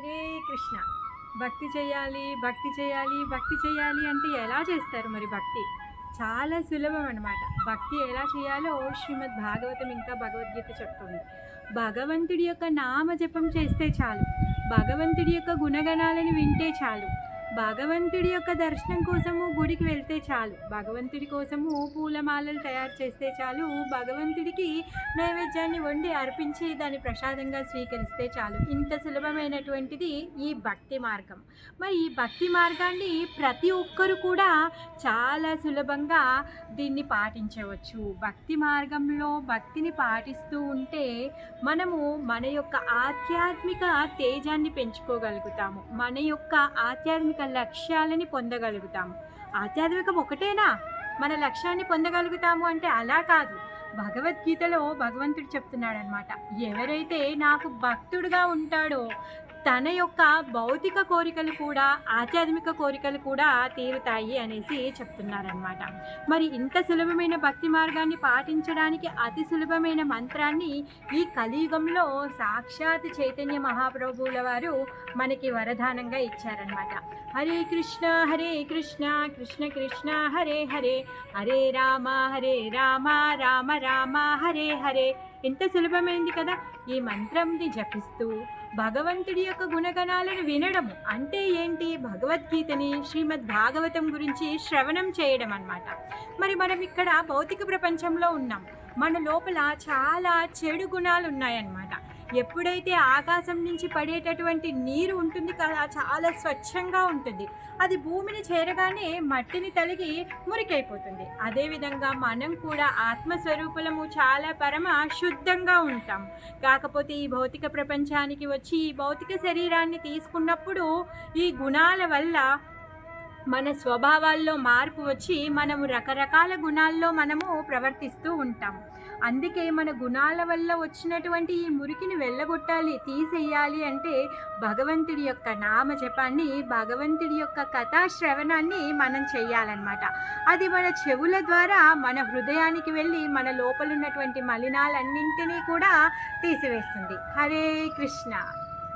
హరే కృష్ణ. భక్తి చేయాలి, భక్తి చేయాలి, భక్తి చేయాలి అంటే ఎలా చేస్తారు మరి భక్తి? చాలా సులభం అనమాట. భక్తి ఎలా చేయాలో శ్రీమద్ భాగవతం ఇంకా భగవద్గీత చెప్తుంది. భగవంతుడి యొక్క నామ జపం చేస్తే చాలు. భగవంతుడి యొక్క గుణగణాలను వింటే చాలు. భగవంతుడి యొక్క దర్శనం కోసము గుడికి వెళ్తే చాలు. భగవంతుడి కోసము పూలమాలలు తయారు చేస్తే చాలు. భగవంతుడికి నైవేద్యాన్ని వండి అర్పించి దాన్ని ప్రసాదంగా స్వీకరిస్తే చాలు. ఇంత సులభమైనటువంటిది ఈ భక్తి మార్గం. మరి ఈ భక్తి మార్గాన్ని ప్రతి ఒక్కరు కూడా చాలా సులభంగా దీన్ని పాటించవచ్చు. భక్తి మార్గంలో భక్తిని పాటిస్తూ ఉంటే మనము మన యొక్క ఆధ్యాత్మిక తేజాన్ని పెంచుకోగలుగుతాము. మన యొక్క ఆధ్యాత్మిక లక్ష్యాలని పొందగలుగుతాము. ఆధ్యాత్మికం ఒకటేనా మన లక్ష్యాన్ని పొందగలుగుతాము అంటే అలా కాదు. భగవద్గీతలో భగవంతుడు చెప్తున్నాడనమాట, ఎవరైతే నాకు భక్తుడుగా ఉంటాడో తన యొక్క భౌతిక కోరికలు కూడా ఆధ్యాత్మిక కోరికలు కూడా తీరుతాయి అనేసి చెప్తున్నారనమాట. మరి ఇంత సులభమైన భక్తి మార్గాన్ని పాటించడానికి అతి సులభమైన మంత్రాన్ని ఈ కలియుగంలో సాక్షాత్ చైతన్య మహాప్రభువుల వారు మనకి వరదానంగా ఇచ్చారనమాట. హరే కృష్ణ కృష్ణ కృష్ణ హరే హరే, హరే రామ రామ రామ హరే హరే. ఎంత సులభమైంది కదా. ఈ మంత్రంని జపిస్తూ భగవంతుడి యొక్క గుణగణాలను వినడము అంటే ఏంటి? భగవద్గీతని శ్రీమద్ భాగవతం గురించి శ్రవణం చేయడం అన్నమాట. మరి మనం ఇక్కడ భౌతిక ప్రపంచంలో ఉన్నాం. మన లోపల చాలా చెడు గుణాలు ఉన్నాయన్నమాట. ఎప్పుడైతే ఆకాశం నుంచి పడేటటువంటి నీరు ఉంటుంది కదా, చాలా స్వచ్ఛంగా ఉంటుంది. అది భూమిని చేరగానే మట్టిని తలిగి మురికైపోతుంది. అదేవిధంగా మనం కూడా ఆత్మస్వరూపులము చాలా పరమ శుద్ధంగా ఉంటాం. కాకపోతే ఈ భౌతిక ప్రపంచానికి వచ్చి ఈ భౌతిక శరీరాన్ని తీసుకున్నప్పుడు ఈ గుణాల వల్ల మన స్వభావాల్లో మార్పు వచ్చి మనము రకరకాల గుణాల్లో మనము ప్రవర్తిస్తూ ఉంటాం. అందుకే మన గుణాల వల్ల వచ్చినటువంటి ఈ మురికిని వెళ్ళగొట్టాలి, తీసేయాలి అంటే భగవంతుడి యొక్క నామ జపాన్ని, భగవంతుడి యొక్క కథా శ్రవణాన్ని మనం చేయాలన్నమాట. అది మన చెవుల ద్వారా మన హృదయానికి వెళ్ళి మన లోపల ఉన్నటువంటి మలినాలన్నింటినీ కూడా తీసివేస్తుంది. హరే కృష్ణ.